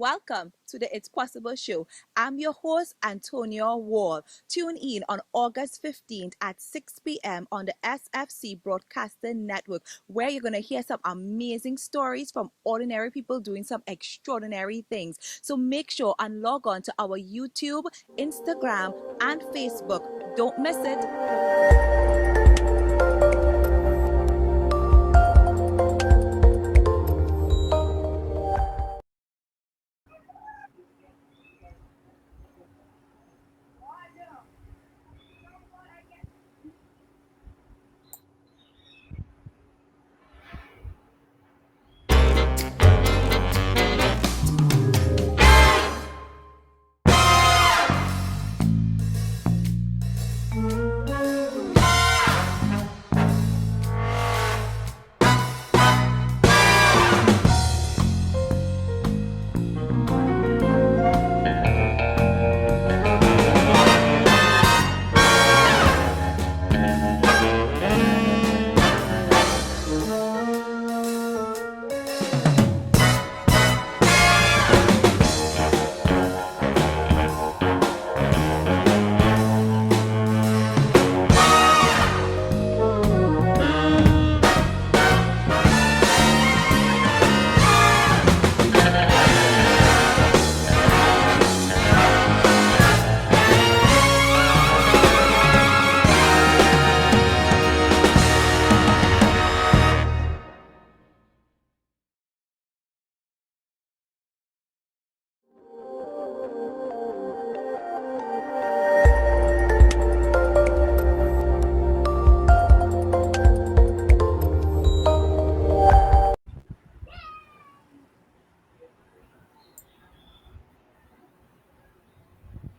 welcome to the It's Possible show. I'm your host, Antonia Rawle. Tune in on August 15th at 6 p.m. on the SFC Broadcasting Network, where you're going to hear some amazing stories from ordinary people doing some extraordinary things. So make sure and log on to our YouTube, Instagram, and Facebook. Don't miss it.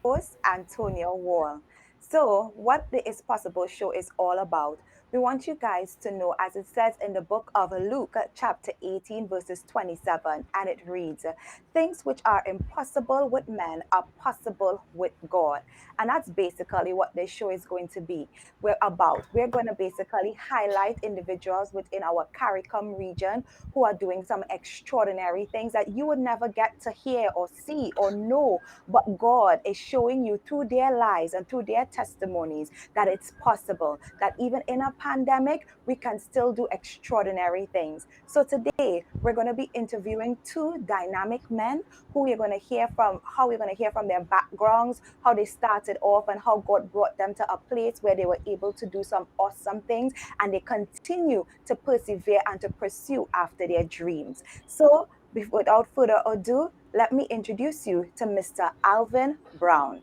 Host Antonia Rawle. So, what the Is Possible show is all about, we want you guys to know, as it says in the book of Luke, chapter 18, verses 27, and it reads, things which are impossible with men are possible with God. And that's basically what this show is going to be. We're going to basically highlight individuals within our CARICOM region who are doing some extraordinary things that you would never get to hear or see or know, but God is showing you through their lives and through their testimonies that it's possible, that even in a pandemic, we can still do extraordinary things. So today, we're going to be interviewing two dynamic men who we're going to hear from, how we're going to hear from their backgrounds, how they started off, and how God brought them to a place where they were able to do some awesome things, and they continue to persevere and to pursue after their dreams. So, without further ado, let me introduce you to Mr. Alvin Brown.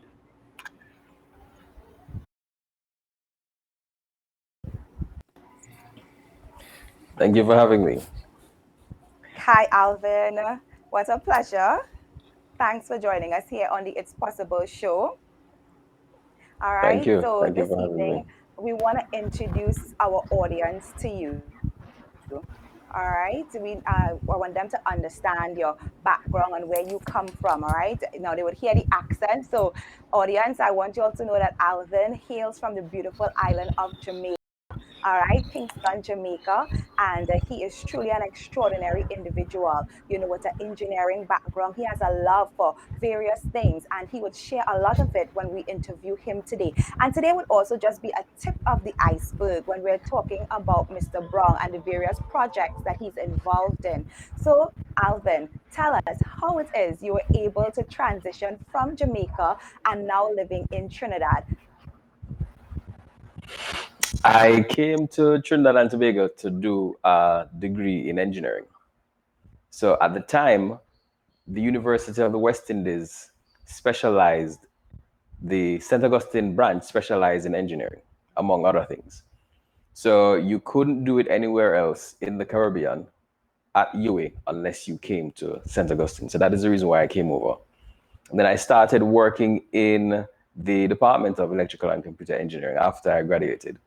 Thank you for having me. Hi, Alvin. What a pleasure. Thanks for joining us here on the It's Possible show. All Thank right. you. So Thank you this for having me. evening, we want to introduce our audience to you. All right. I want them to understand your background and where you come from. All right. Now they would hear the accent. So, audience, I want you all to know that Alvin hails from the beautiful island of Jamaica. All right, Kingston, Jamaica, and he is truly an extraordinary individual. You know, with an engineering background, he has a love for various things, and he would share a lot of it when we interview him today. And today would also just be a tip of the iceberg when we're talking about Mr. Brown and the various projects that he's involved in. So, Alvin, tell us how it is you were able to transition from Jamaica and now living in Trinidad. I came to Trinidad and Tobago to do a degree in engineering. So at the time, the University of the West Indies specialized, the St. Augustine branch specialized in engineering, among other things. So you couldn't do it anywhere else in the Caribbean at UA unless you came to St. Augustine. So that is the reason why I came over. And then I started working in the Department of Electrical and Computer Engineering after I graduated.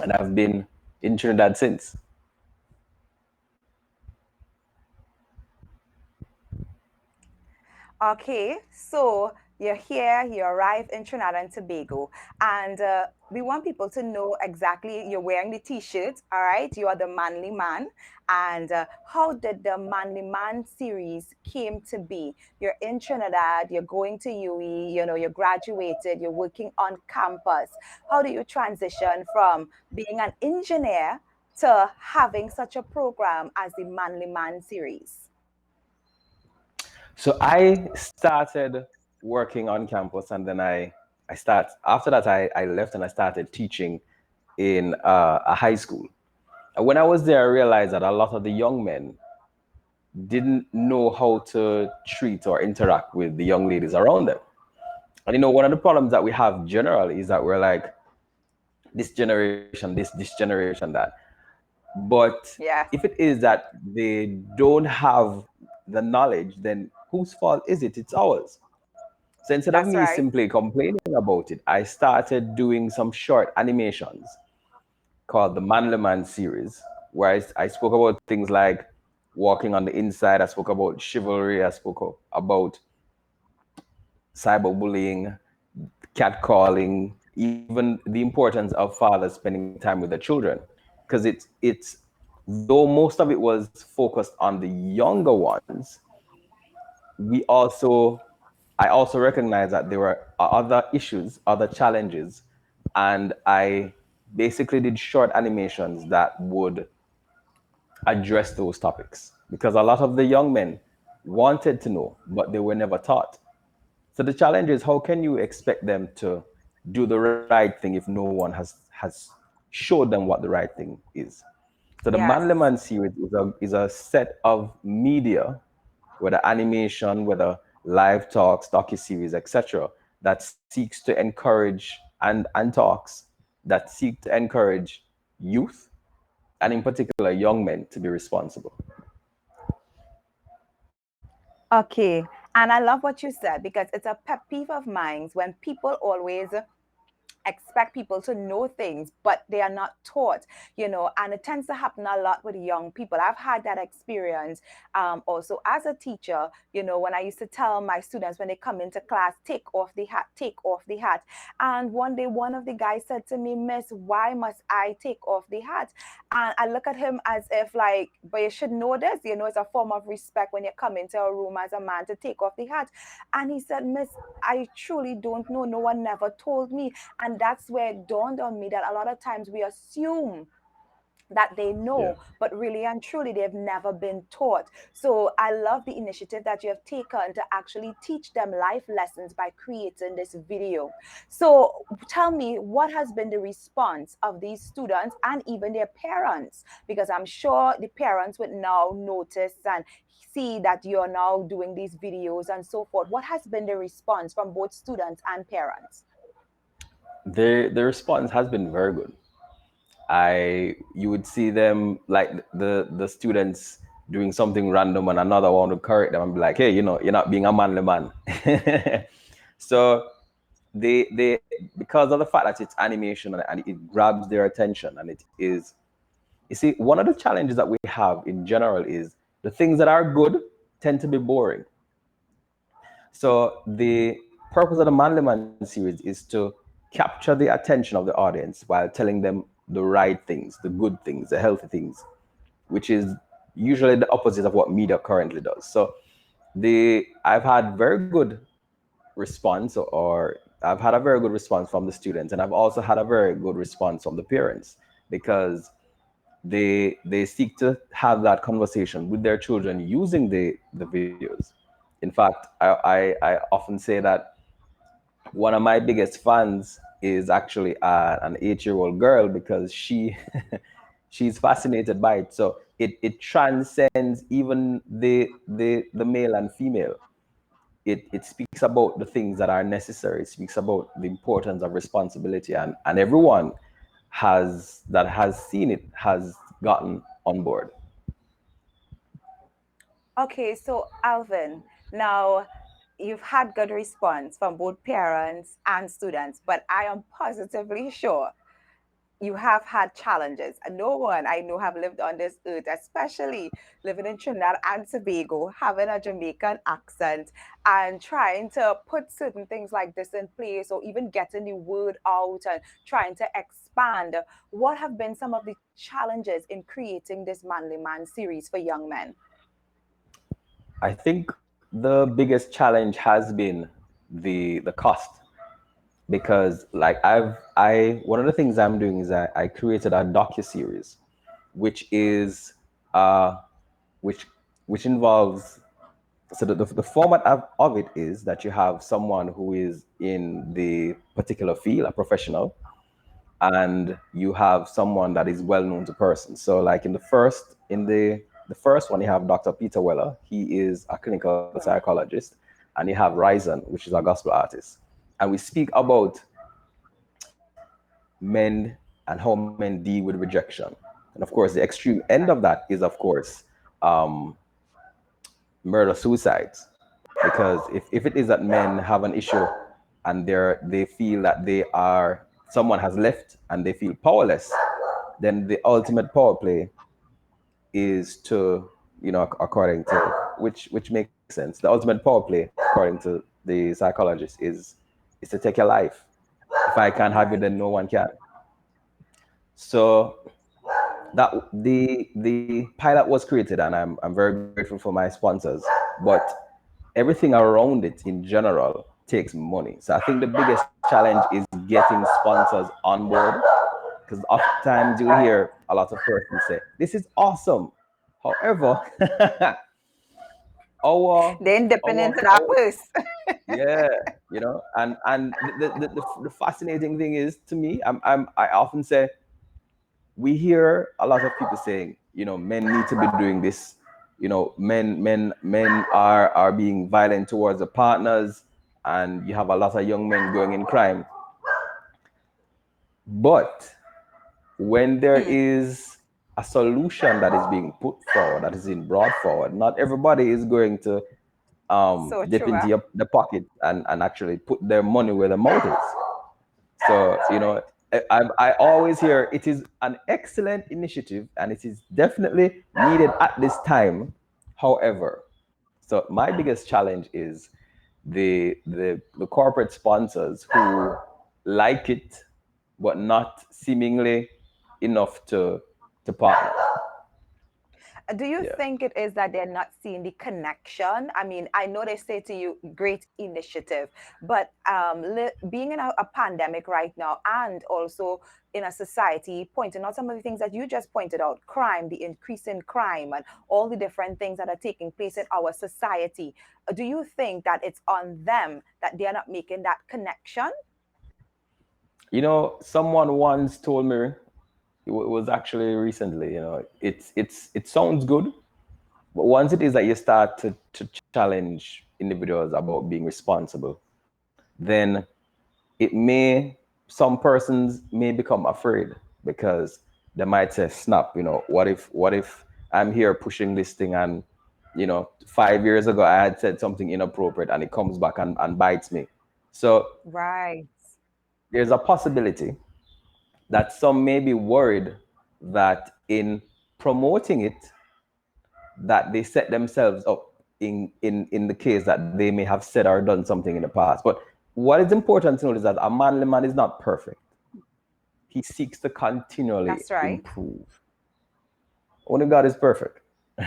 And I've been in Trinidad since. Okay, so You're here, you arrive in Trinidad and Tobago, and we want people to know exactly you're wearing the t shirt, all right? You are the manly man. And how did the Manly Man series came to be? You're in Trinidad, you're going to UE, you know, you're graduated, you're working on campus. How do you transition from being an engineer to having such a program as the Manly Man series? So I started working on campus, and then I start after that I left and I started teaching in a high school. And when I was there, I realized that a lot of the young men didn't know how to treat or interact with the young ladies around them. And one of the problems that we have generally is that we're like this generation, this generation, that. But Yes, if it is that they don't have the knowledge, then whose fault is it? It's ours. So instead of that's me right. simply complaining about it, I started doing some short animations called the Manly Man series, where I spoke about things like walking on the inside. I spoke about chivalry. I spoke about cyberbullying, catcalling, even the importance of fathers spending time with their children. Because it's though most of it was focused on the younger ones, we also I also recognize that there were other issues, other challenges, and I basically did short animations that would address those topics because a lot of the young men wanted to know, but they were never taught. So the challenge is how can you expect them to do the right thing if no one has showed them what the right thing is? So the Manly Yes. Man series is a set of media, whether animation, whether live talks, docu-series, etc., that seeks to encourage and talks that seek to encourage youth and in particular young men to be responsible. Okay. And I love what you said because it's a pet peeve of mine when people always expect people to know things, but they are not taught, you know, and it tends to happen a lot with young people. I've had that experience also as a teacher, you know, when I used to tell my students when they come into class, take off the hat, take off the hat. And one day, one of the guys said to me, Miss, why must I take off the hat? And I look at him as if, like, but you should know this, you know, it's a form of respect when you come into a room as a man to take off the hat. And he said, Miss, I truly don't know. No one never told me. And that's where it dawned on me that a lot of times we assume that they Yeah. know, but really and truly they've never been taught. So I love the initiative that you have taken to actually teach them life lessons by creating this video. So tell me, what has been the response of these students and even their parents? Because I'm sure the parents would now notice and see that you're now doing these videos and so forth. What has been the response from both students and parents? The response has been very good. I You would see them like the students doing something random and another one would correct them and be like, hey, you're not being a manly man. So they because of the fact that it's animation and it grabs their attention and it is, you see, one of the challenges that we have in general is the things that are good tend to be boring. So the purpose of the Manly Man series is to capture the attention of the audience while telling them the right things, the good things, the healthy things, which is usually the opposite of what media currently does. So the I've had very good response, or I've had a very good response from the students, and I've also had a very good response from the parents because they seek to have that conversation with their children using the videos. In fact, I often say that one of my biggest fans is actually an 8 year old girl because she's fascinated by it. So it transcends even the male and female. It speaks about the things that are necessary. It speaks about the importance of responsibility, and everyone has seen it has gotten on board. Okay, so Alvin, now you've had good response from both parents and students, but I am positively sure you have had challenges. No one I know have lived on this earth, especially living in Trinidad and Tobago, having a Jamaican accent and trying to put certain things like this in place or even getting the word out and trying to expand. What have been some of the challenges in creating this Manly Man series for young men? I think the biggest challenge has been the cost, because like I one of the things I'm doing is I created a docu series, which is uh which which involves, so the format of it is that you have someone who is in the particular field, a professional, and you have someone that is well known to person. So like in the first one, you have Dr. Peter Weller. He is a clinical Right, psychologist, and you have Ryzen, which is a gospel artist, and we speak about men and how men deal with rejection. And of course, the extreme end of right, that is, of course, um, murder suicides. Because if it is that men have an issue and they feel that they are someone has left and they feel powerless, then the ultimate power play is to, according to, which makes sense. The ultimate power play, according to the psychologist, is to take your life. If I can't have you, right. then no one can. So that the pilot was created, and I'm very grateful for my sponsors, but everything around it in general takes money. So I think the biggest challenge is getting sponsors on board, because oftentimes you'll Right. hear a lot of persons say, "This is awesome." However, our Then dipping our into that our purse. yeah, and the fascinating thing is, to me, I often say, we hear a lot of people saying, men need to be doing this. Men are being violent towards the partners, and you have a lot of young men going in crime. But when there Hmm. is a solution that is being put forward, that is being brought forward, not everybody is going to So dip true, into huh? the pocket and actually put their money where their mouth is. So, That's right. I always hear it is an excellent initiative and it is definitely needed at this time. However, so my biggest challenge is the corporate sponsors who like it, but not seemingly enough to partner. Do you Yeah. think it is that they're not seeing the connection? I mean, I know they say to you, great initiative, but being in a pandemic right now and also in a society, pointing out some of the things that you just pointed out, crime, the increase in crime, and all the different things that are taking place in our society, do you think that it's on them that they're not making that connection? Someone once told me, it was actually recently, it sounds good, but once it is that you start to challenge individuals about being responsible, then it may, some persons may become afraid, because they might say, snap, what if I'm here pushing this thing, and 5 years ago I had said something inappropriate and it comes back and bites me. So Right. there's a possibility that some may be worried that in promoting it, that they set themselves up in the case that they may have said or done something in the past. But what is important to note is that a manly man is not perfect. He seeks to continually That's right. improve. Only God is perfect.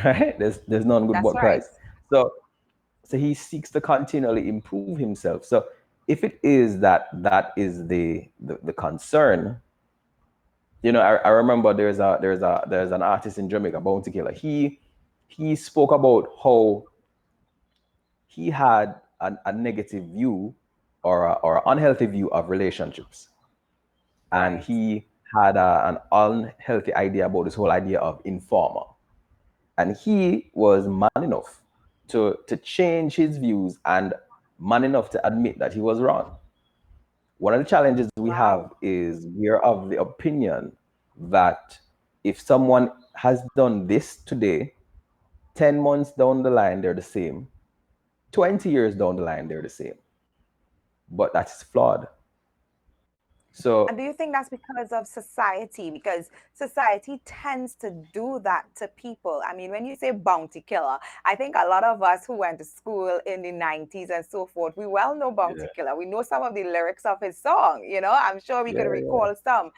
Right? There's none good That's but right. Christ. So he seeks to continually improve himself. So if it is that is the concern, I remember there's an artist in Jamaica, Bounty Killer. He spoke about how he had a negative view, or unhealthy view of relationships, and Right. he had an unhealthy idea about this whole idea of informer, and he was man enough to change his views, and man enough to admit that he was wrong. One of the challenges we Wow. have is we're of the opinion that if someone has done this today, 10 months down the line they're the same, 20 years down the line they're the same, but that is flawed. And So do you think that's because of society? Because society tends to do that to people. I mean, when you say bounty killer, I think a lot of us who went to school in the 90s and so forth, we well know Bounty yeah, Killer. We know some of the lyrics of his song, I'm sure we could yeah, yeah, recall some,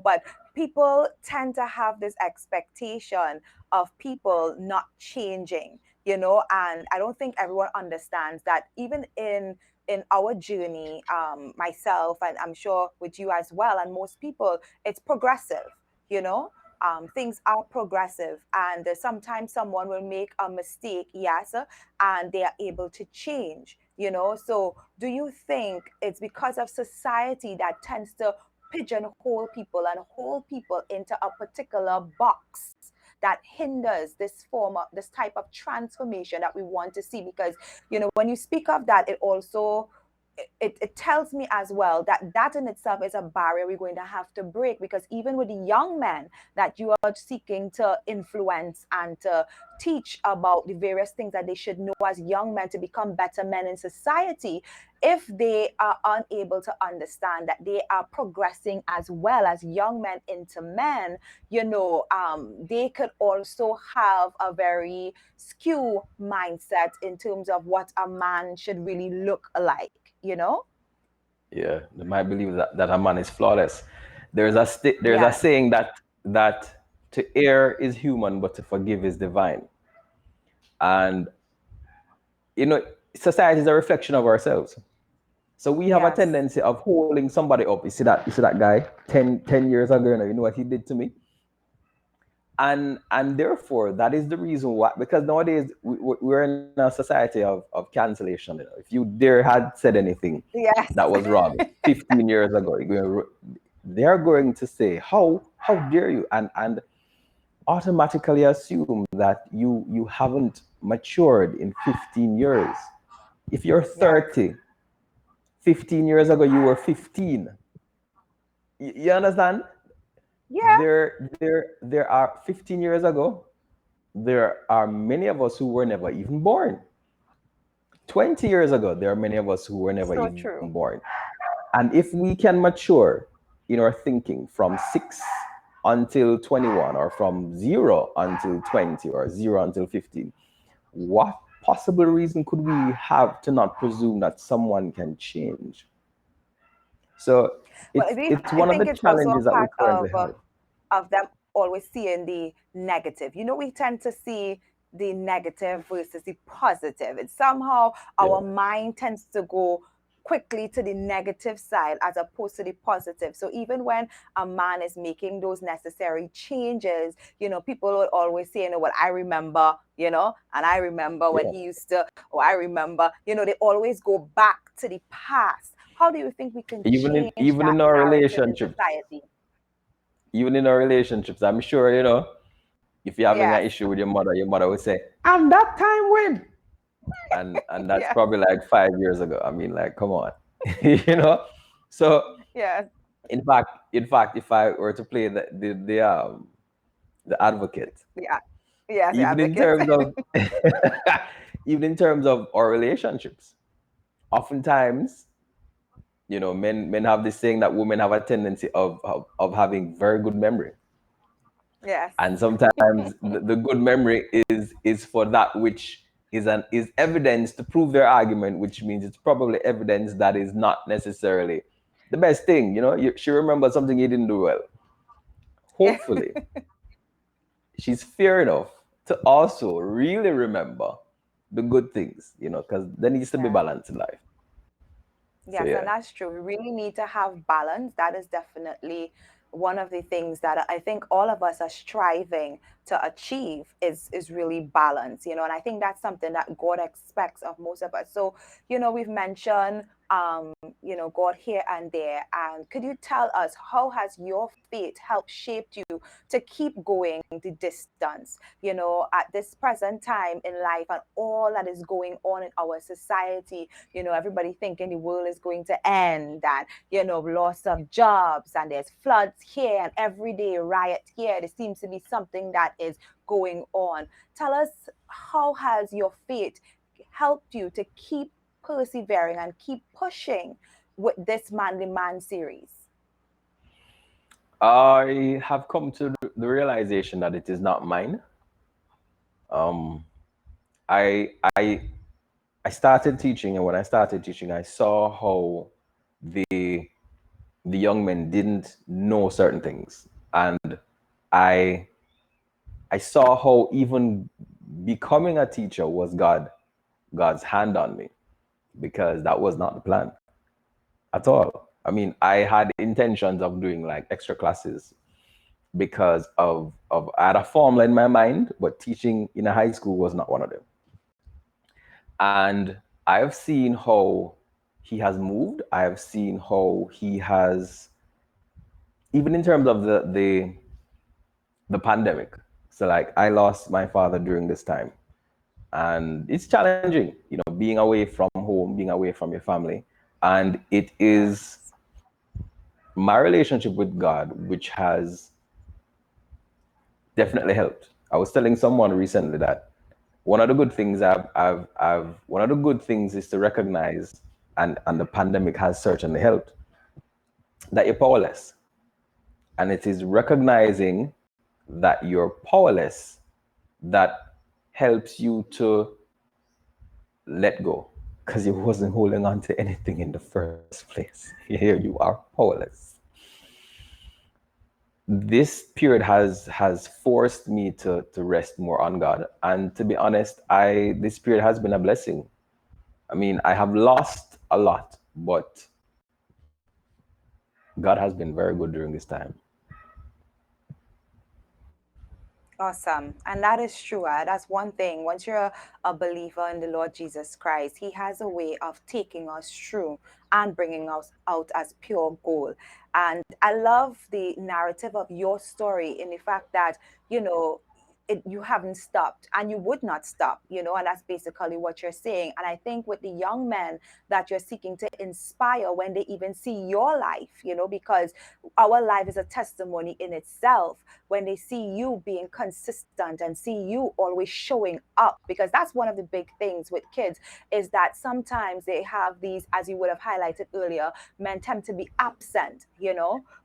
but people tend to have this expectation of people not changing, and I don't think everyone understands that even in our journey, myself, and I'm sure with you as well, and most people, it's progressive, you know. Things are progressive, and sometimes someone will make a mistake, yes, and they are able to change, So, do you think it's because of society that tends to pigeonhole people and hold people into a particular box that hinders this type of transformation that we want to see? Because when you speak of that, it also it tells me as well that that in itself is a barrier we're going to have to break, because even with the young men that you are seeking to influence and to teach about the various things that they should know as young men to become better men in society, if they are unable to understand that they are progressing as well as young men into men, they could also have a very skew mindset in terms of what a man should really look like. yeah. They might believe that a man is flawless. There's a Yes, saying that to err is human, but to forgive is divine. And you know, society is a reflection of ourselves. So we have a yes, tendency of holding somebody up. You see that guy 10 years ago, you know what he did to me? And therefore that is the reason why, because nowadays we're in a society of cancellation. If you dare had said anything yes, that was wrong 15 years ago, they're going to say, how dare you, and automatically assume that you haven't matured in 15 years. If you're yes. 30, 15 years ago you were 15. You understand? Yeah, There are 15 years ago, there are many of us who were never even born. 20 years ago, there are many of us who were never so even true. born. And if we can mature in our thinking from 6 until 21, or from 0 until 20, or 0 until 15, what possible reason could we have to not presume that someone can change? So Well, it's I one of the think it's also a challenges that we part currently have. of them always seeing the negative. We tend to see the negative versus the positive. It's somehow our Yeah. mind tends to go quickly to the negative side as opposed to the positive. So even when a man is making those necessary changes, people will always say, well, I remember, and I remember when Yeah. he used to, or I remember, they always go back to the past. How do you think we can Even in change even that in our narrative in relationships, society? I'm sure, if you're having an Yes. issue with your mother would say, "And that time when," and that's Yes. probably like 5 years ago. I mean, like, come on, you know. So, Yes. in fact, if I were to play the advocate, Yeah. Yes, the even in advocate. terms of even in terms of our relationships, oftentimes, men have this saying that women have a tendency of having very good memory. Yes. And sometimes the good memory is for that which is evidence to prove their argument, which means it's probably evidence that is not necessarily the best thing. She remembers something you didn't do well. Yeah. Hopefully she's fair enough to also really remember the good things, because there needs to be Yes. balance in life. So Yes, yeah. and that's true. We really need to have balance. That is definitely one of the things that I think all of us are striving to achieve is really balance, and I think that's something that God expects of most of us. So, we've mentioned God here and there. And could you tell us, how has your faith helped shaped you to keep going the distance, at this present time in life and all that is going on in our society? Everybody thinking the world is going to end, and loss of jobs, and there's floods here and everyday riots here. There seems to be something that is going on. Tell us, how has your faith helped you to keep persevering and keep pushing with this Manly Man series? I have come to the realization that it is not mine. Um, I I I started teaching, and when I started teaching, I saw how the the young men didn't know certain things, and I I saw how even becoming a teacher was God's hand on me, because that was not the plan at all. I mean, I had intentions of doing like extra classes because of I had a formula in my mind, but teaching in a high school was not one of them. And I've seen how he has moved. I have seen how he has, even in terms of the pandemic. So like I lost my father during this time, and it's challenging, being away from home, being away from your family, and it is Yes. my relationship with God which has definitely helped. I was telling someone recently that one of the good things one of the good things is to recognize, and the pandemic has certainly helped, that you're powerless. And it is recognizing that you're powerless that helps you to let go, because you wasn't holding on to anything in the first place. Here you are powerless. This period has forced me to rest more on God. And to be honest, I this period has been a blessing. I mean, I have lost a lot, but God has been very good during this time. Awesome. And that is true. That's one thing. Once you're a believer in the Lord Jesus Christ, He has a way of taking us through and bringing us out as pure gold. And I love the narrative of your story in the fact that, you haven't stopped and you would not stop, and that's basically what you're saying. And I think with the young men that you're seeking to inspire when they even see your life, because our life is a testimony in itself when they see you being consistent and see you always showing up, because that's one of the big things with kids is that sometimes they have these, as you would have highlighted earlier, men tend to be absent,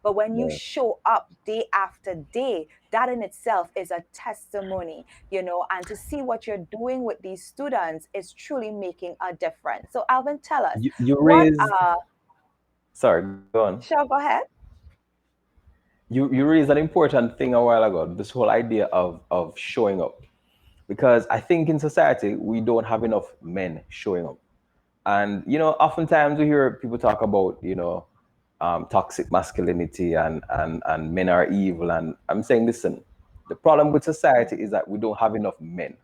but when you Yeah. show up day after day, that in itself is a testimony, and to see what you're doing with these students is truly making a difference. So Alvin, tell us You what raised, sorry, go on. sure, go ahead. You raised an important thing a while ago, this whole idea of showing up. Because I think in society we don't have enough men showing up. And oftentimes we hear people talk about, toxic masculinity, and men are evil. And I'm saying, listen, the problem with society is that we don't have enough men.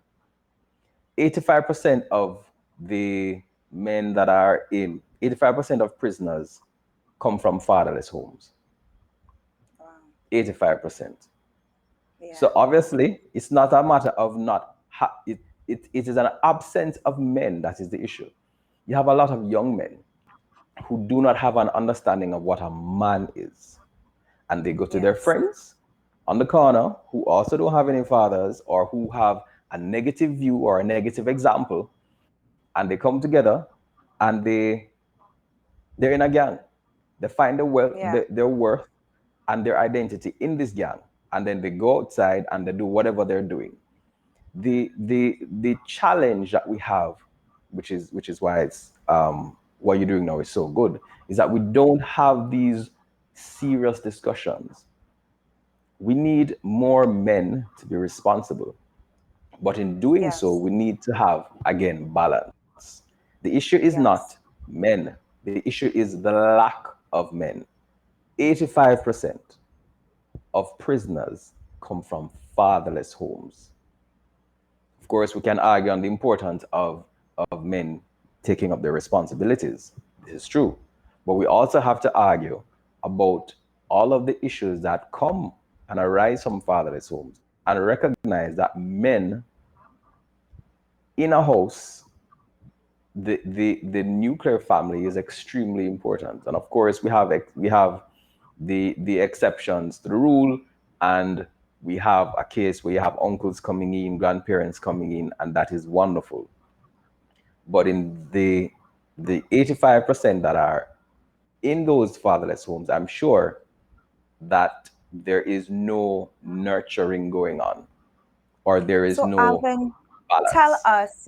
85% of the men that are in 85% of prisoners come from fatherless homes. Wow. 85%. So Yes. obviously, it's not a matter of not it is an absence of men that is the issue. You have a lot of young men who do not have an understanding of what a man is, and they go to their Yes. friends on the corner who also don't have any fathers, or who have a negative view or a negative example, and they come together, and they're in a gang. They find Yeah. their worth and their identity in this gang, and then they go outside and they do whatever they're doing. The challenge that we have, which is why it's what you're doing now is so good, is that we don't have these serious discussions. We need more men to be responsible, but in doing so, Yes. we need to have, again, balance. The issue is not Yes. men. The issue is the lack of men. 85% of prisoners come from fatherless homes. Of course, we can argue on the importance of men taking up their responsibilities. This is true. But we also have to argue about all of the issues that come and arise from fatherless homes, and recognize that men in a house, the nuclear family is extremely important. And of course, we have the exceptions to the rule, and we have a case where you have uncles coming in, grandparents coming in, and that is wonderful. But in the 85% that are in those fatherless homes, I'm sure that there is no nurturing going on, or there is So, no Alvin, tell balance. us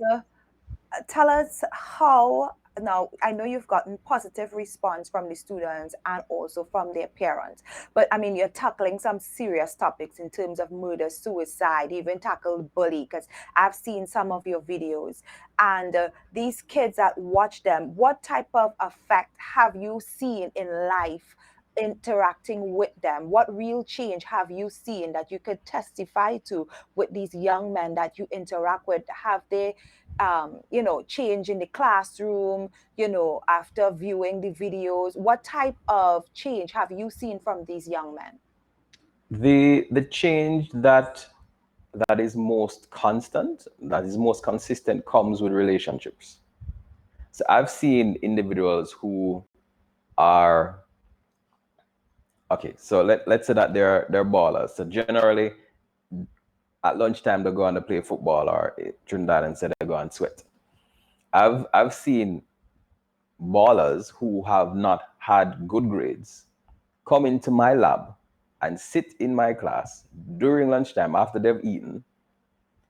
tell us how. Now I know you've gotten positive response from the students and also from their parents, but I mean you're tackling some serious topics in terms of murder, suicide, even tackled bully, because I've seen some of your videos. And these kids that watch them, what type of effect have you seen in life interacting with them? What real change have you seen that you could testify to with these young men that you interact with? Have they change in the classroom, after viewing the videos? What type of change have you seen from these young men? The change that is most constant, that is most consistent, comes with relationships. So I've seen individuals who are okay. So let's say that they're ballers. So generally, at lunchtime they go on to play football, or Trinidad and say they go and sweat. I've seen ballers who have not had good grades come into my lab and sit in my class during lunchtime after they've eaten.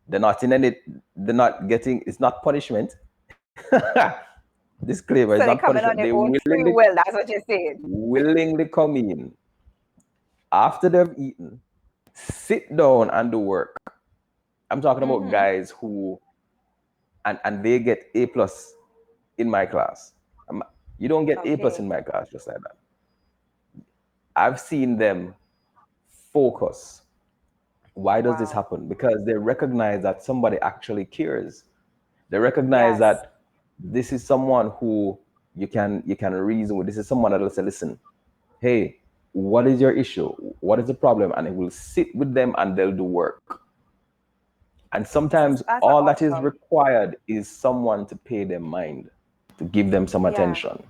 They're not in any. They're not getting. It's not punishment. Disclaimer: it's So not they're coming punishment. on They their own free will. That's what you're saying. willingly come in after they've eaten, sit down and do work. I'm talking about Mm-hmm. guys who and they get A plus in my class. You don't get A plus Okay. in my class just like that. I've seen them focus. Why does this Wow. happen? Because they recognize that somebody actually cares. They recognize Yes. that this is someone who you can reason with. This is someone that will say, listen, hey, what is your issue? What is the problem? And it will sit with them and they'll do work. And sometimes That's all that is awesome. required is someone to pay them mind, to give them some Yeah. attention.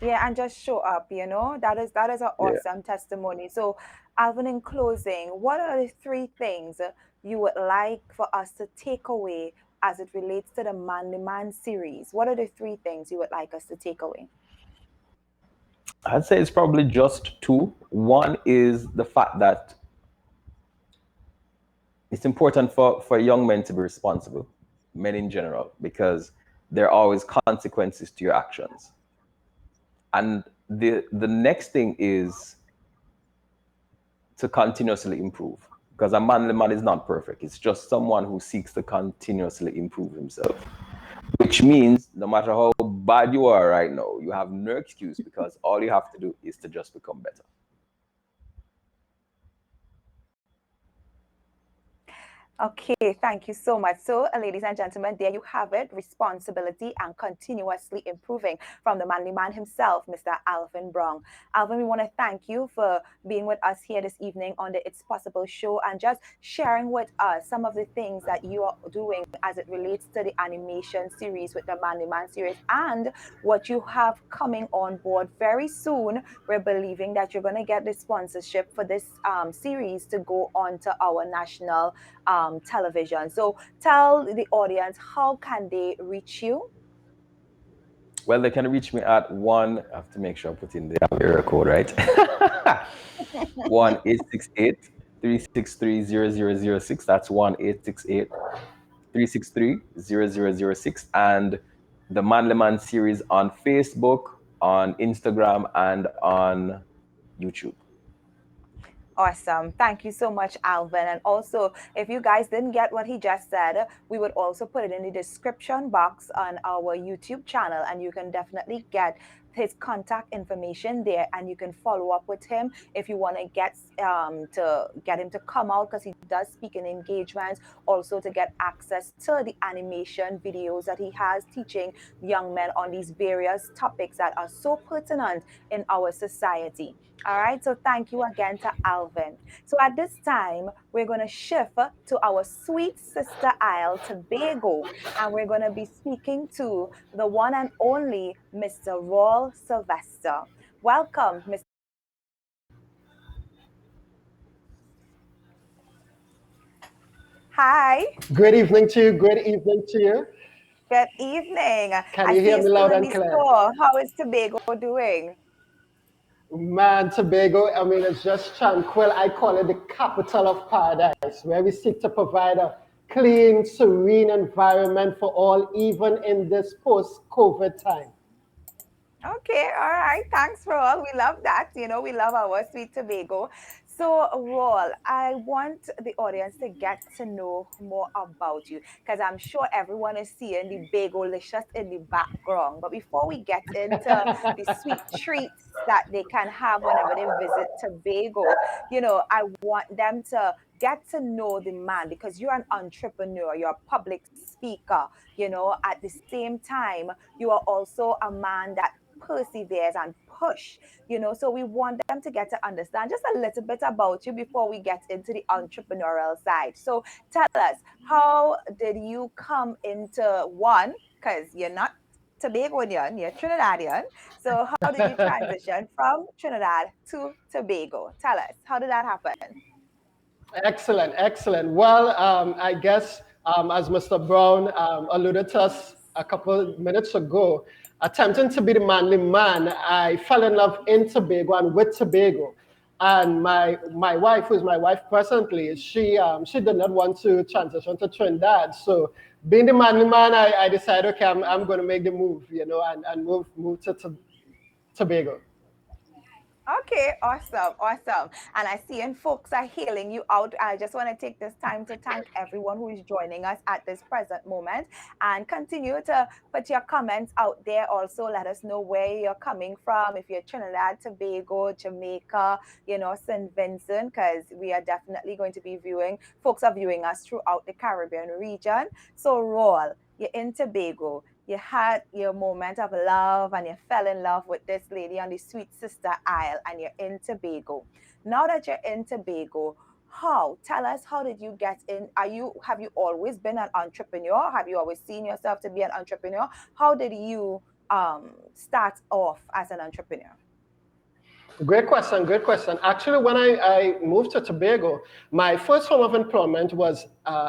Yeah, and just show up, that is an Yeah. awesome testimony. So, Alvin, in closing, what are the three things you would like for us to take away as it relates to the Man the Man series? What are the three things you would like us to take away? I'd say it's probably just two. One is the fact that it's important for young men to be responsible, men in general, because there are always consequences to your actions. And the next thing is to continuously improve. Because a manly man is not perfect. It's just someone who seeks to continuously improve himself. Which means no matter how bad you are right now, you have no excuse because all you have to do is to just become better. Okay, thank you so much. So, ladies and gentlemen, there you have it, responsibility and continuously improving from the manly man himself, Mr. Alvin Brown. Alvin, we want to thank you for being with us here this evening on the It's Possible show and just sharing with us some of the things that you are doing as it relates to the animation series with the Manly Man series and what you have coming on board very soon. We're believing that you're going to get the sponsorship for this series to go on to our national television. So tell the audience, how can they reach you? Well, they can reach me at one. I have to make sure I put in the area code right. 1-868-363-0006. That's 1-868-363-0006. And the Manly Man series on Facebook, on Instagram, and on YouTube. Awesome. Thank you so much, Alvin. And also, if you guys didn't get what he just said, we would also put it in the description box on our YouTube channel, and you can definitely get his contact information there and you can follow up with him if you want to get him to come out because he does speak in engagements, also to get access to the animation videos that he has teaching young men on these various topics that are so pertinent in our society. All right, so thank you again to Alvin. So at this time, we're going to shift to our sweet sister isle, Tobago, and we're going to be speaking to the one and only Mr. Rawle Sylvester. Welcome, Mr. Hi, Good evening to you. Good evening to you. good evening. Can I you see hear you me still loud in and the clear? store. How is Tobago doing? Man, Tobago, I mean, it's just tranquil. I call it the capital of paradise, where we seek to provide a clean, serene environment for all, even in this post-COVID time. Okay, all right. Thanks, Rawle. We love that. We love our sweet Tobago. So, Rawle, I want the audience to get to know more about you because I'm sure everyone is seeing the bagolicious in the background. But before we get into the sweet treats that they can have whenever they visit Tobago, I want them to get to know the man because you're an entrepreneur, you're a public speaker, at the same time, you are also a man that perseveres and push, so we want them to get to understand just a little bit about you before we get into the entrepreneurial side. So tell us, how did you come into one, because you're not Tobagonian, you're Trinidadian, so how did you transition from Trinidad to Tobago? Tell us, how did that happen? Excellent, excellent. Well, I guess as Mr. Brown alluded to us a couple minutes ago, attempting to be the manly man, I fell in love in Tobago and with Tobago. And my wife, who is my wife presently, she did not want to transition to Trinidad. So being the manly man, I decided, okay, I'm going to make the move, and move to Tobago. Okay, awesome, awesome. And I see and folks are hailing you out. I just want to take this time to thank everyone who is joining us at this present moment and continue to put your comments out there. Also, let us know where you're coming from. If you're Trinidad, Tobago, Jamaica, St. Vincent, because we are definitely going to be folks are viewing us throughout the Caribbean region. So, Rawle, you're in Tobago, you had your moment of love and you fell in love with this lady on the Sweet Sister Isle and you're in Tobago. Now that you're in Tobago, tell us, how did you get in? Have you always been an entrepreneur? Have you always seen yourself to be an entrepreneur? How did you start off as an entrepreneur? Great question, great question. Actually, when I moved to Tobago, my first form of employment was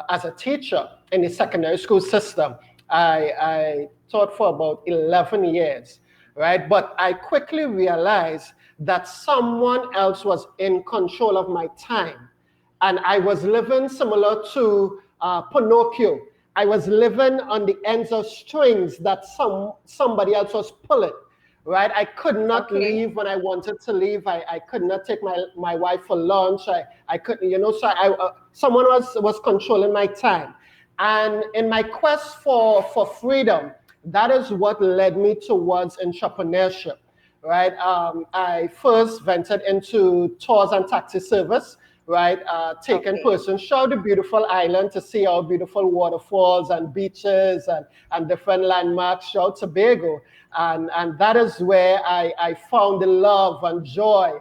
as a teacher in the secondary school system. I taught for about 11 years, right? But I quickly realized that someone else was in control of my time. And I was living similar to Pinocchio. I was living on the ends of strings that somebody else was pulling, right? I could not Okay. leave when I wanted to leave. I could not take my wife for lunch. I couldn't, so someone was controlling my time. And in my quest for freedom, that is what led me towards entrepreneurship, right? I first ventured into tours and taxi service, right? Taking Okay. persons show the beautiful island to see our beautiful waterfalls and beaches and different landmarks, show Tobago. And that is where I found the love and joy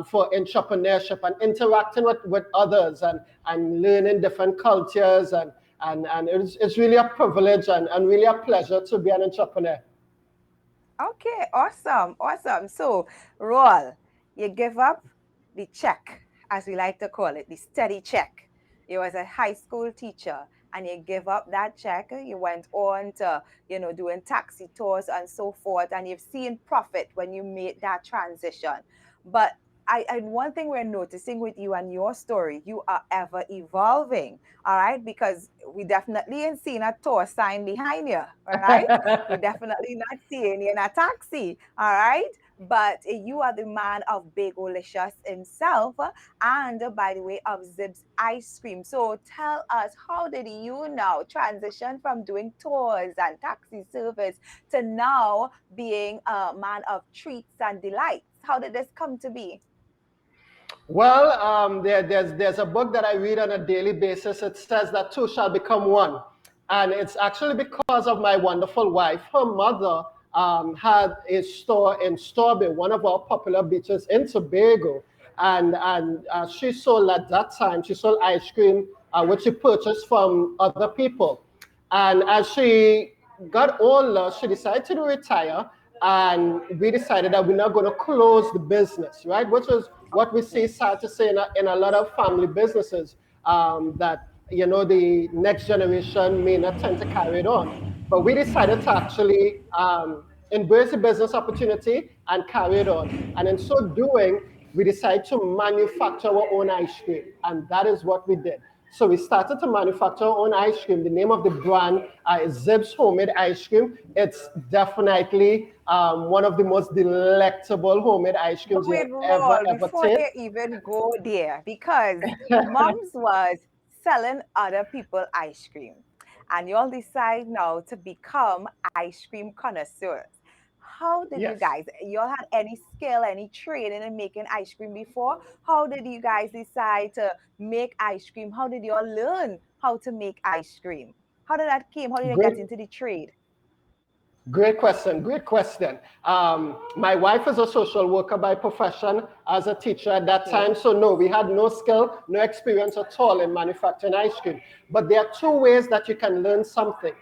for entrepreneurship and interacting with others and learning different cultures. And it's really a privilege and really a pleasure to be an entrepreneur. Okay, awesome, awesome. So, Rawle, you give up the check, as we like to call it, the steady check. You was a high school teacher and you give up that check. You went on to, doing taxi tours and so forth, and you've seen profit when you made that transition. But one thing we're noticing with you and your story, you are ever evolving, all right? Because we definitely ain't seen a tour sign behind you, all right? We're definitely not seeing you in a taxi, all right? But you are the man of Bagolicious himself, and by the way, of Zib's ice cream. So tell us, how did you now transition from doing tours and taxi service to now being a man of treats and delights? How did this come to be? Well, there's a book that I read on a daily basis. It says that two shall become one. And it's actually because of my wonderful wife. Her mother had a store in Storby, one of our popular beaches in Tobago. And she sold at that time, she sold ice cream, which she purchased from other people. And as she got older, she decided to retire, and we decided that we're not going to close the business, right? Which is what we see, sad to say, in a lot of family businesses, that the next generation may not tend to carry it on. But we decided to actually embrace the business opportunity and carried on. And in so doing, we decided to manufacture our own ice cream. And that is what we did. So we started to manufacture our own ice cream. The name of the brand is Zib's Homemade Ice Cream. It's definitely one of the most delectable homemade ice But creams wait, you'll ever, Roll, ever before taste. you even go there, because Mom's was selling other people ice cream, and you all decide now to become ice cream connoisseurs. How did you Yes. guys, you all had any skill, any training in making ice cream before? How did you guys decide to make ice cream? How did you all learn how to make ice cream? How did that came? How did you get Great. into the trade? Great question. Great question. My wife is a social worker by profession as a teacher at that Okay. time. So, no, we had no skill, no experience at all in manufacturing ice cream. But there are two ways that you can learn something.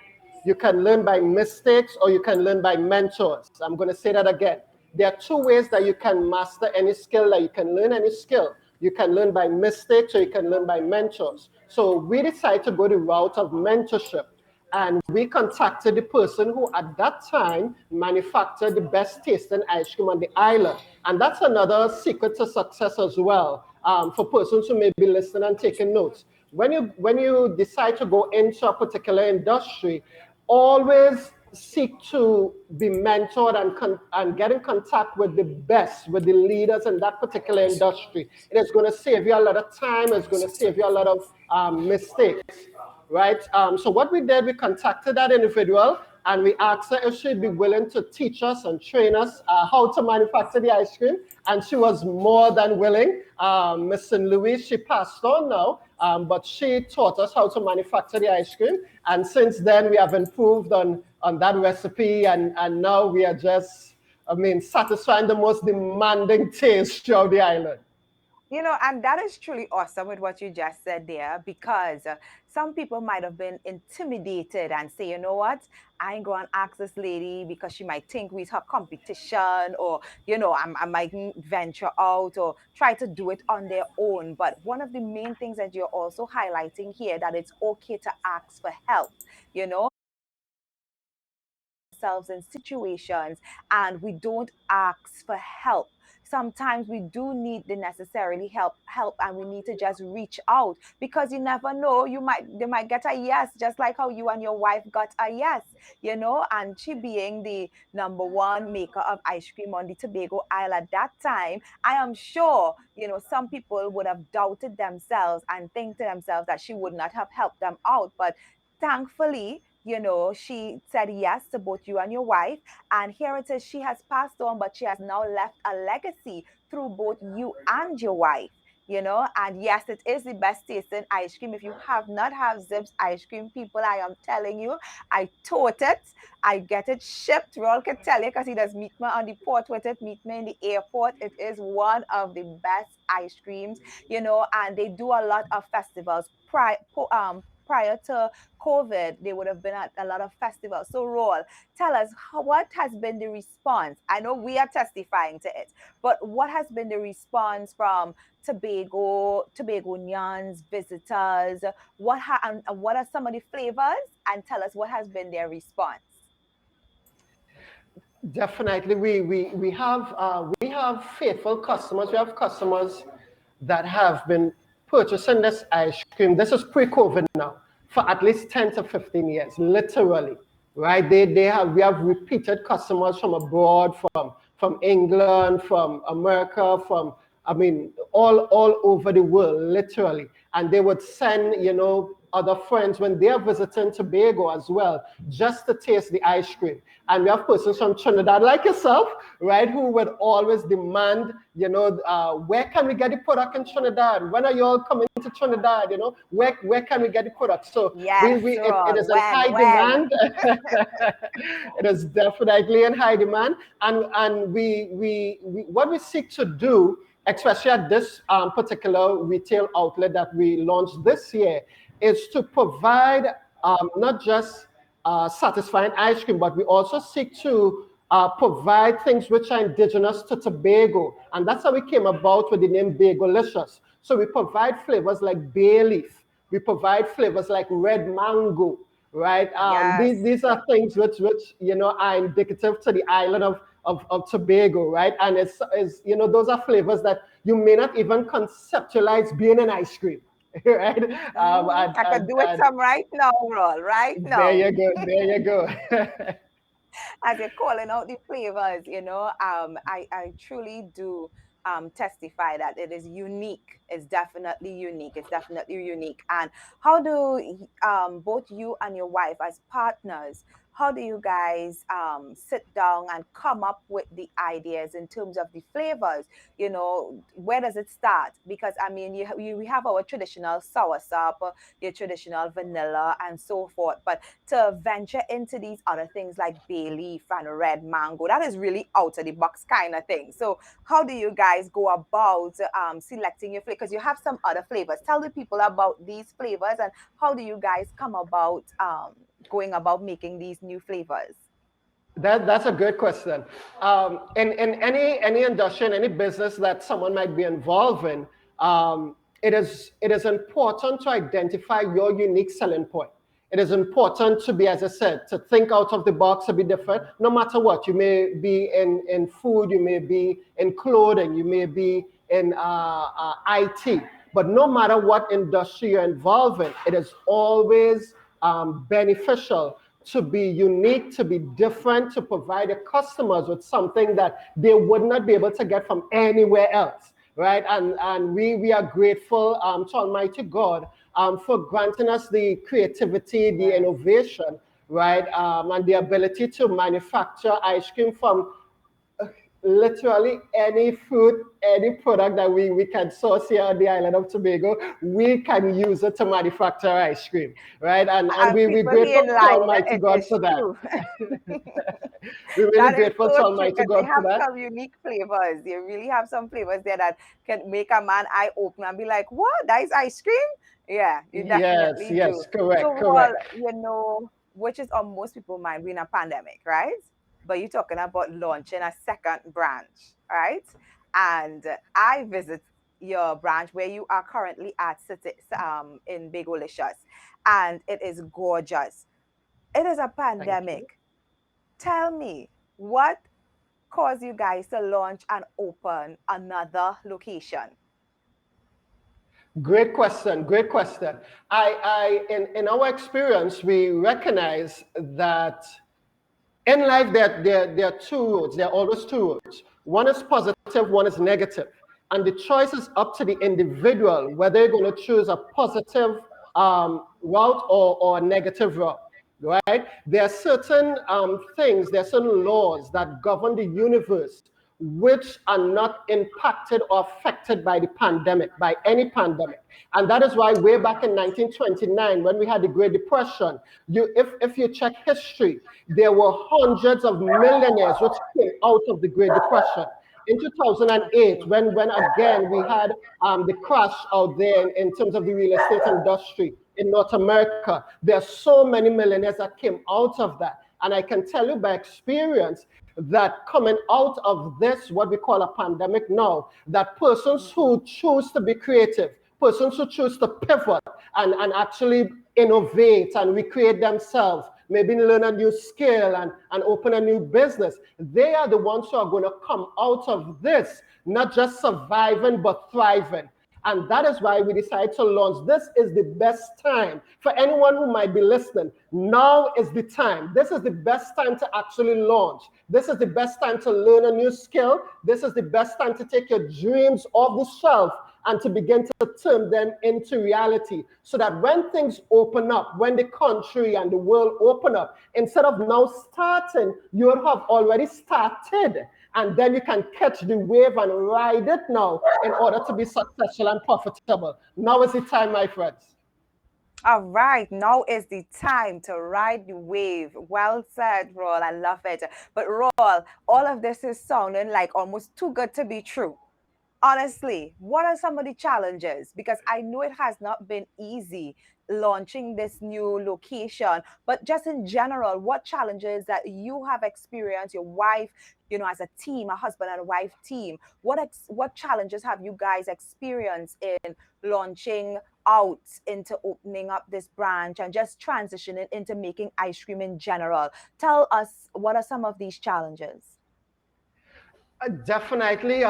You can learn by mistakes or you can learn by mentors. I'm going to say that again. There are two ways that you can master any skill, that you can learn any skill. You can learn by mistakes or you can learn by mentors. So, we decided to go the route of mentorship, and we contacted the person who at that time manufactured the best tasting ice cream on the island. And that's another secret to success as well, for persons who may be listening and taking notes. When you decide to go into a particular industry, always seek to be mentored and get in contact with the best, with the leaders in that particular industry. It is going to save you a lot of time. It's going to save you a lot of mistakes, right? So what we did, we contacted that individual and we asked her if she'd be willing to teach us and train us how to manufacture the ice cream. And she was more than willing. Miss St. Louis, she passed on now, but she taught us how to manufacture the ice cream. And since then, we have improved on that recipe. And now we are just, satisfying the most demanding taste throughout the island. And that is truly awesome with what you just said there, because some people might have been intimidated and say, you know what, I ain't going to ask this lady because she might think we's her competition, or, I mightn't venture out or try to do it on their own. But one of the main things that you're also highlighting here, that it's okay to ask for help, you know, ourselves in situations and we don't ask for help. Sometimes we do need the necessarily help and we need to just reach out, because you never know, they might get a yes, just like how you and your wife got a yes, and she being the number one maker of ice cream on the Tobago Isle at that time. I am sure, some people would have doubted themselves and think to themselves that she would not have helped them out. But thankfully, she said yes to both you and your wife. And here it is, she has passed on, but she has now left a legacy through both you and your wife. And yes, it is the best tasting ice cream. If you have not have Zips ice cream, people, I am telling you, I taught it. I get it shipped. Rawle can tell you, because he does meet me on the port with it, meet me in the airport. It is one of the best ice creams, and they do a lot of festivals. Prior to COVID, they would have been at a lot of festivals. So, Rawle, tell us, what has been the response? I know we are testifying to it, but what has been the response from Tobagonians, visitors? And what are some of the flavors? And tell us what has been their response. Definitely, we have faithful customers. We have customers that have been purchasing this ice cream. This is pre-COVID now, for at least 10 to 15 years, literally, right? We have repeated customers from abroad, from England, from America, from, all over the world, literally. And they would send, other friends when they are visiting Tobago as well, just to taste the ice cream. And we have persons from Trinidad like yourself, right, who would always demand, where can we get the product in Trinidad? When are you all coming to Trinidad? Where can we get the product? So Yes, it Rawle. is in high When? demand. It is definitely in high demand. And we what we seek to do, especially at this particular retail outlet that we launched this year, is to provide not just satisfying ice cream, but we also seek to provide things which are indigenous to Tobago. And that's how we came about with the name Bagolicious. So we provide flavors like bay leaf. We provide flavors like red mango, right? Yes. These are things which are indicative to the island of Tobago, right? And it's those are flavors that you may not even conceptualize being an ice cream, right? I could do it And some right now, Rawle, right there now. you go, there you go. As you're calling out the flavors, I truly do testify that it is unique. It's definitely unique. It's definitely unique. And how do both you and your wife, as partners, how do you guys sit down and come up with the ideas in terms of the flavors? Where does it start? Because I mean, we have our traditional soursop, your traditional vanilla, and so forth. But to venture into these other things like bay leaf and red mango, that is really out of the box kind of thing. So how do you guys go about selecting your flavor? Because you have some other flavors. Tell the people about these flavors and how do you guys come about going about making these new flavors? That's a good question. In any industry, in any business that someone might be involved in, it is important to identify your unique selling point. It is important to be, as I said, to think out of the box, to be different. No matter what, you may be in food, you may be in clothing, you may be in IT. But no matter what industry you're involved in, it is always beneficial to be unique, to be different, to provide the customers with something that they would not be able to get from anywhere else, right? And we are grateful to Almighty God for granting us the creativity, the Yes. innovation, right? And the ability to manufacture ice cream from literally any fruit, any product that we can source here on the island of Tobago, we can use it to manufacture ice cream, right? And And we're people grateful ain't to lying. Almighty It God is for that. true. We're really That is grateful so to true Almighty because they God for have that. some unique flavors. They really have some flavors there that can make a man eye open and be like, "What? That is ice cream?" Yeah, you Yes, definitely do. yes, So, correct, well, correct. which is on most people's mind, we're in a pandemic, right? But you're talking about launching a second branch, right? And I visit your branch where you are currently at in Bagolicious, and it is gorgeous. It is a Thank you. pandemic. Tell me, what caused you guys to launch and open another location? Great question. Great question. In our experience, we recognize that in life there are two roads. There are always two roads. One is positive, one is negative, and the choice is up to the individual whether you're going to choose a positive route or a negative route, right? There are certain things, there are certain laws that govern the universe which are not impacted or affected by the pandemic, by any pandemic. And that is why way back in 1929, when we had the Great Depression, if you check history, there were hundreds of millionaires which came out of the Great Depression. In 2008, Okay. when again we had the crash out there in terms of the real estate industry in North America, there are so many millionaires that came out of that. And I can tell you by experience that coming out of this, what we call a pandemic now, that persons Mhm. who choose to be creative, persons who choose to pivot and actually innovate and recreate themselves, maybe learn a new skill and open a new business, they are the ones who are going to come out of this, not just surviving, but thriving. And that is why we decided to launch. This is the best time for anyone who might be listening. Now is the time. This is the best time to actually launch. This is the best time to learn a new skill. This is the best time to take your dreams off the shelf and to begin to turn them into reality. So that when things open up, when the country and the world open up, instead of now starting, you would have already started. And then you can catch the wave and ride it now in order to be successful and profitable. Now is the time, my friends. All right, now is the time to ride the wave. Well said, Rawle. I love it. But Rawle, all of this is sounding like almost too good to be true. Honestly, what are some of the challenges? Because I know it has not been easy launching this new location, but just in general, what challenges that you have experienced, your wife, as a team, a husband and wife team, what challenges have you guys experienced in launching out into opening up this branch and just transitioning into making ice cream in general? Tell us, what are some of these challenges? Definitely.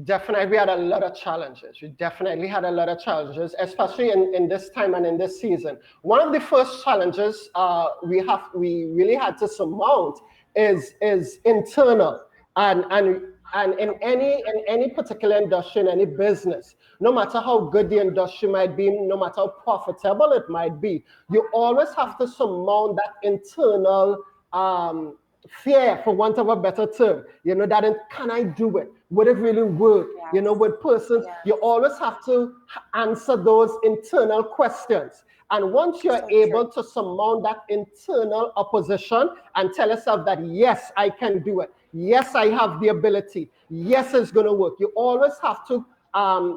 Definitely, we had a lot of challenges. We definitely had a lot of challenges, especially in this time and in this season. One of the first challenges we really had to surmount is internal, and in any particular industry, in any business, no matter how good the industry might be, no matter how profitable it might be, you always have to surmount that internal fear, for want of a better term. That can I do it? Would it really work? Yes. With persons, you Yes. always have to answer those internal questions. And once you're So true. able to surmount that internal opposition and tell yourself that, yes, I can do it. Yes, I have the ability. Yes, it's going to work. You always have to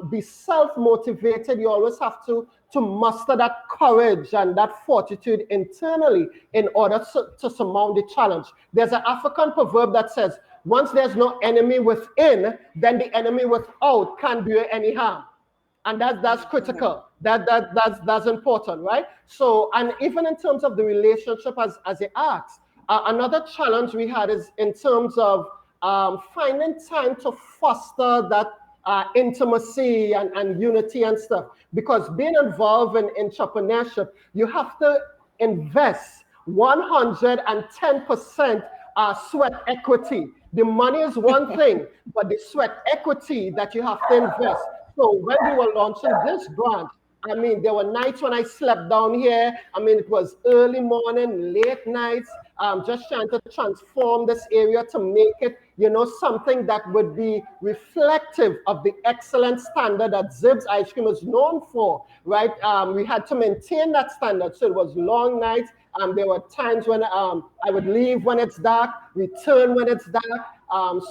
be self-motivated. You always have to muster that courage and that fortitude internally in order to surmount the challenge. There's an African proverb that says, once there's no enemy within, then the enemy without can't do you any harm. And that's Mhm. critical. That's important, right? So, and even in terms of the relationship, as it asks, another challenge we had is in terms of finding time to foster that intimacy and unity and stuff. Because being involved in entrepreneurship, you have to invest 110% sweat equity. The money is one thing, but the sweat equity that you have to invest. So when we were launching this brand, I mean, there were nights when I slept down here. I mean, it was early morning, late nights, just trying to transform this area to make it, something that would be reflective of the excellent standard that Zib's ice cream is known for, right? We had to maintain that standard. So it was long nights. There were times when I would leave when it's dark, return when it's dark.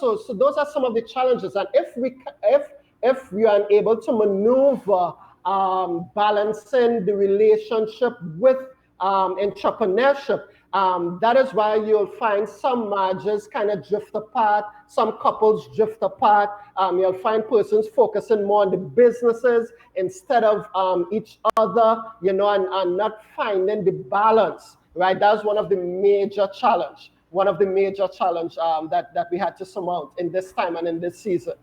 So those are some of the challenges. And if we are able to maneuver balancing the relationship with entrepreneurship, that is why you'll find some marriages kind of drift apart, some couples drift apart. You'll find persons focusing more on the businesses instead of each other, and not finding the balance, right? That's one of the major challenge. One of the major challenge that we had to surmount in this time and in this season.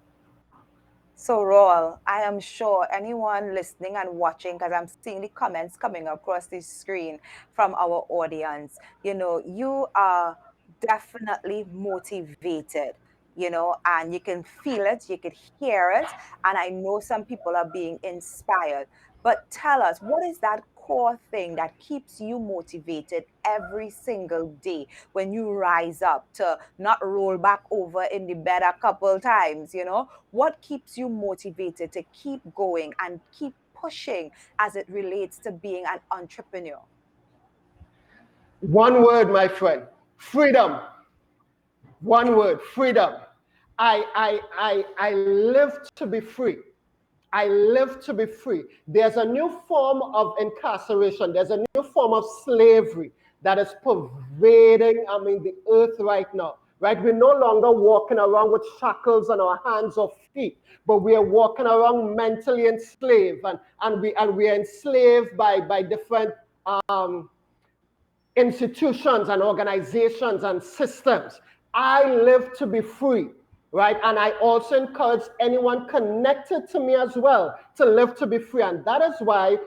So, Rawle, I am sure anyone listening and watching, because I'm seeing the comments coming across the screen from our audience, you are definitely motivated, and you can feel it, you could hear it, and I know some people are being inspired. But tell us, what is that core thing that keeps you motivated every single day when you rise up to not roll back over in the bed a couple times, What keeps you motivated to keep going and keep pushing as it relates to being an entrepreneur? One word, my friend: freedom. One word: freedom. I live to be free. I live to be free. There's a new form of incarceration. There's a new form of slavery that is pervading, the earth right now. Right? We're no longer walking around with shackles on our hands or feet, but we are walking around mentally enslaved, and we are enslaved by different um, institutions and organizations and systems. I live to be free, right? And I also encourage anyone connected to me as well to live to be free. And that is why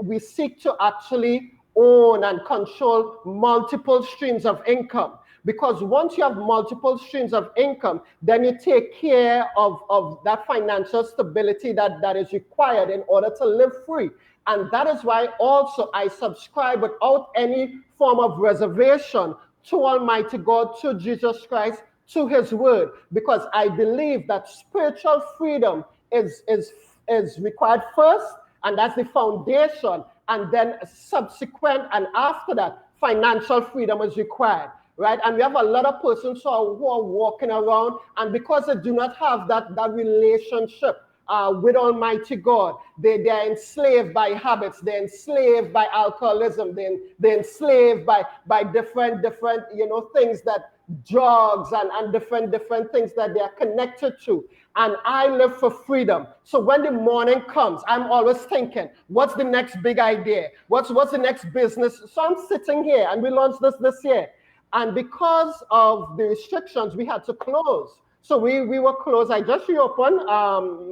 we seek to actually own and control multiple streams of income. Because once you have multiple streams of income, then you take care of that financial stability that is required in order to live free. And that is why also I subscribe without any form of reservation to Almighty God, to Jesus Christ, to His Word, because I believe that spiritual freedom is required first, and that's the foundation, and then subsequent and after that, financial freedom is required. Right? And we have a lot of persons who are walking around, and because they do not have that relationship with Almighty God, they are enslaved by habits, they're enslaved by alcoholism, they're enslaved by different things, that drugs and different things that they are connected to. And I live for freedom. So when the morning comes, I'm always thinking, what's the next big idea? What's the next business? So I'm sitting here, and we launched this year. And because of the restrictions, we had to close. So we were closed. I just reopened,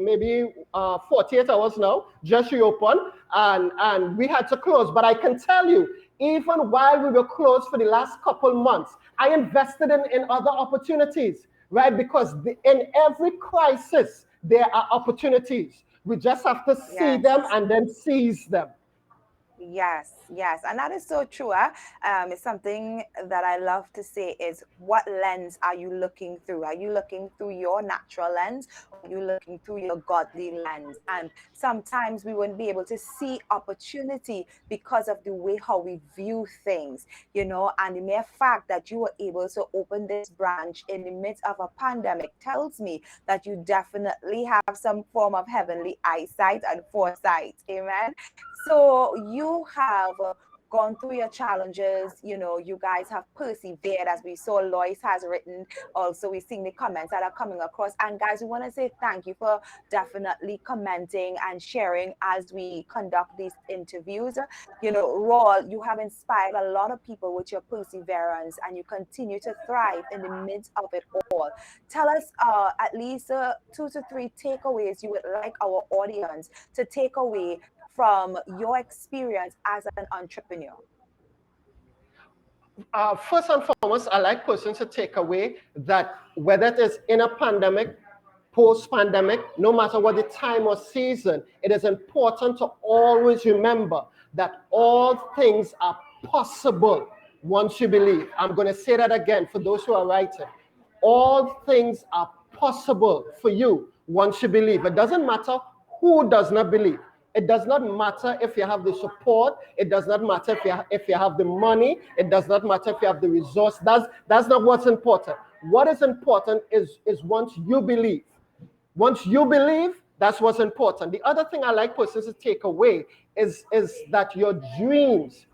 maybe 48 hours now, just reopened, and we had to close. But I can tell you, even while we were closed for the last couple months, I invested in other opportunities, right? Because in every crisis, there are opportunities. We just have to see them Yes. and then seize them. Yes, yes, and that is so true. It's something that I love to say is what lens are you looking through? Are you looking through your natural lens or are you looking through your godly lens? And sometimes we wouldn't be able to see opportunity because of the way how we view things, and the mere fact that you were able to open this branch in the midst of a pandemic tells me that you definitely have some form of heavenly eyesight and foresight. Amen. So you have gone through your challenges. You guys have persevered, as we saw Lois has written. Also, we've seen the comments that are coming across. And guys, we want to say thank you for definitely commenting and sharing as we conduct these interviews. Rawle, you have inspired a lot of people with your perseverance and you continue to thrive in the midst of it all. Tell us at least 2 to 3 takeaways you would like our audience to take away from your experience as an entrepreneur. First and foremost, I like persons to take away that whether it is in a pandemic, post pandemic, no matter what the time or season, it is important to always remember that all things are possible once you believe. I'm going to say that again for those who are writing. All things are possible for you once you believe. It doesn't matter who does not believe. It does not matter if you have the support. It does not matter if you have the money. It does not matter if you have the resource. That's not what's important. What is important is once you believe. Once you believe, that's what's important. The other thing I like persons to take away is that your dreams,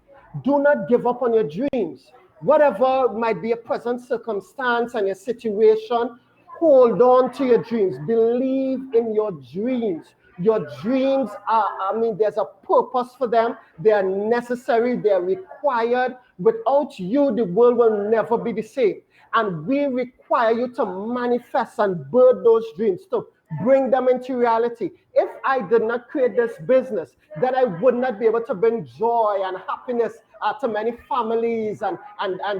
do not give up on your dreams. Whatever might be a present circumstance and your situation, hold on to your dreams. Believe in your dreams. Your dreams are, there's a purpose for them. They are necessary, they are required. Without you, the world will never be the same. And we require you to manifest and birth those dreams, to bring them into reality. If I did not create this business, then I would not be able to bring joy and happiness to many families, and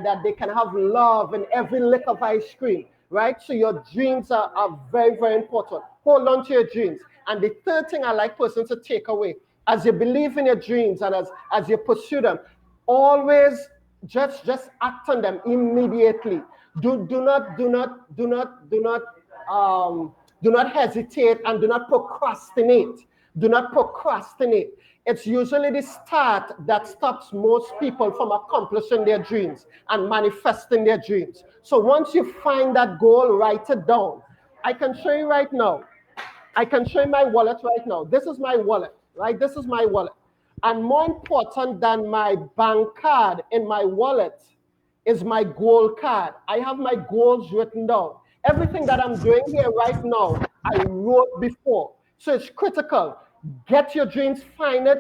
that they can have love in every lick of ice cream, right? So your dreams are very, very important. Hold on to your dreams. And the third thing I like persons to take away, as you believe in your dreams and as you pursue them, always just act on them immediately. Do not hesitate, and do not procrastinate. Do not procrastinate. It's usually the start that stops most people from accomplishing their dreams and manifesting their dreams. So once you find that goal, write it down. I can show you right now. I can show you my wallet right now. This is my wallet, right? This is my wallet. And more important than my bank card in my wallet is my goal card. I have my goals written down. Everything that I'm doing here right now, I wrote before. So it's critical. Get your dreams, find it,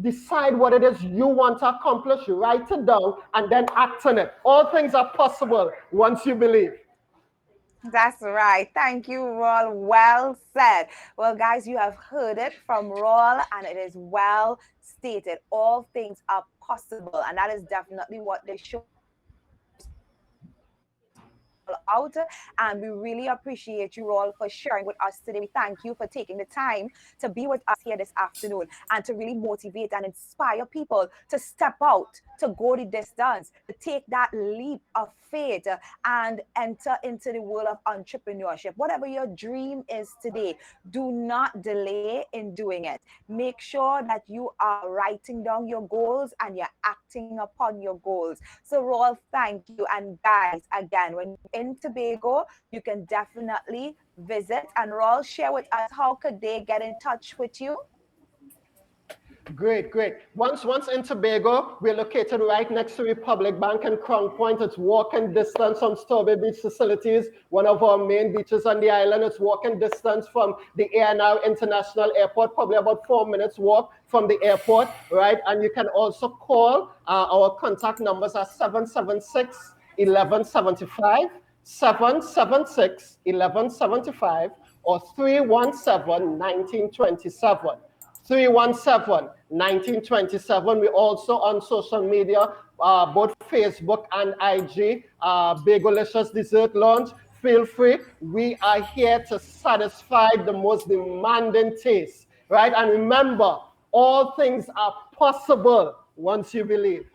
decide what it is you want to accomplish, write it down, and then act on it. All things are possible once you believe. That's right. Thank you, Rawle. Well said. Well, guys, you have heard it from Rawle, and it is well stated. All things are possible, and that is definitely what the show all out. And we really appreciate you all for sharing with us today. We thank you for taking the time to be with us here this afternoon and to really motivate and inspire people to step out, to go the distance, to take that leap of faith and enter into the world of entrepreneurship. Whatever your dream is today, do not delay in doing it. Make sure that you are writing down your goals and you're acting upon your goals. So, Rawle, thank you. And guys, again, when you're in Tobago, you can definitely visit. And Rawle, share with us how could they get in touch with you? Great, great. Once in Tobago, we're located right next to Republic Bank and Crown Point. It's walking distance from Strawberry Beach facilities, one of our main beaches on the island. It's walking distance from the ANR International Airport, probably about 4 minutes walk from the airport, right? And you can also call. Our contact numbers are 776 1175, 776 1175, or 317 1927. 317-1927. We're also on social media, both Facebook and IG. Bagolicious Dessert Lounge. Feel free. We are here to satisfy the most demanding taste, right? And remember, all things are possible once you believe.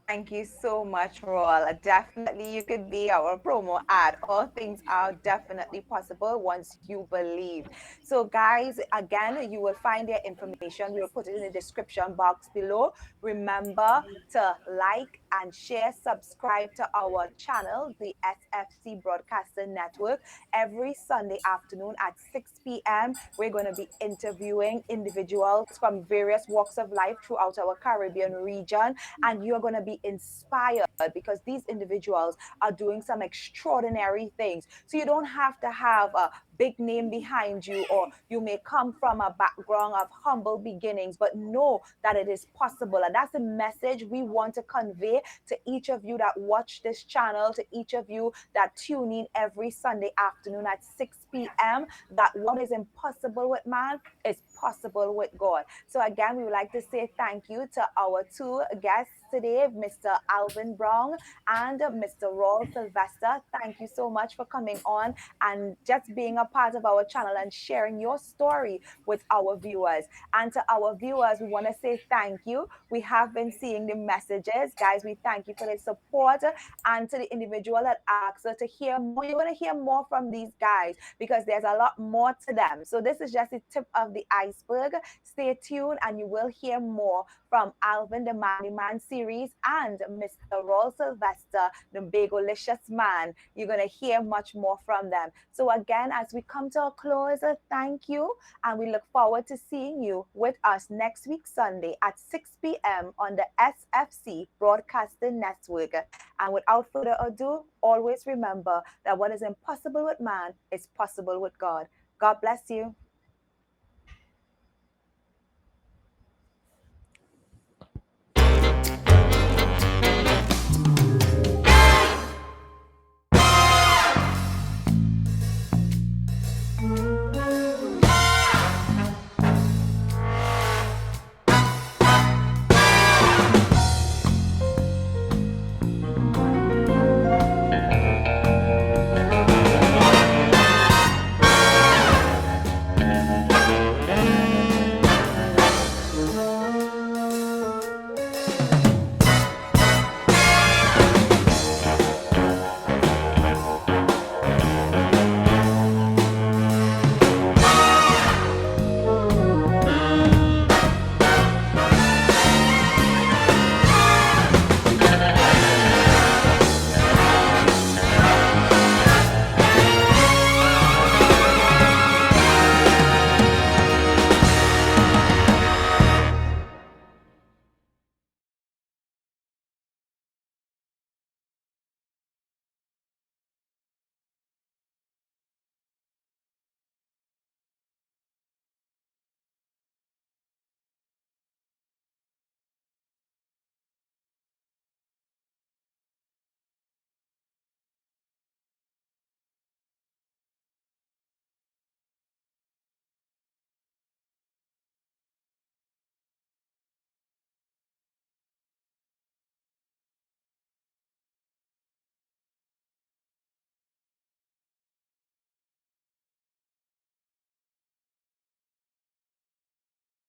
Thank you so much, Rawle. Definitely, you could be our promo ad. All things are definitely possible once you believe. So, guys, again, you will find their information. We'll put it in the description box below. Remember to like and share, subscribe to our channel, the SFC Broadcasting Network. Every Sunday afternoon at 6 p.m., we're going to be interviewing individuals from various walks of life throughout our Caribbean region, and you're going to be inspired because these individuals are doing some extraordinary things. So you don't have to have a big name behind you, or you may come from a background of humble beginnings, but know that it is possible. And that's the message we want to convey to each of you that watch this channel, to each of you that tune in every Sunday afternoon at 6 p.m., that what is impossible with man is possible with God. So again, we would like to say thank you to our two guests today, Mr. Alvin Brown and Mr. Rawle Sylvester. Thank you so much for coming on and just being a part of our channel and sharing your story with our viewers. And to our viewers, we want to say thank you. We have been seeing the messages. Guys, we thank you for the support. And to the individual that asked to hear more, you're going to hear more from these guys because there's a lot more to them. So this is just the tip of the iceberg. Stay tuned and you will hear more from Alvin, the Manly Man series, and Mr. Rawle Sylvester, the Bagolicious Man. You're going to hear much more from them. So again, as we come to a close, thank you. And we look forward to seeing you with us next week, Sunday at 6 p.m. on the SFC Broadcasting Network. And without further ado, always remember that what is impossible with man is possible with God. God bless you.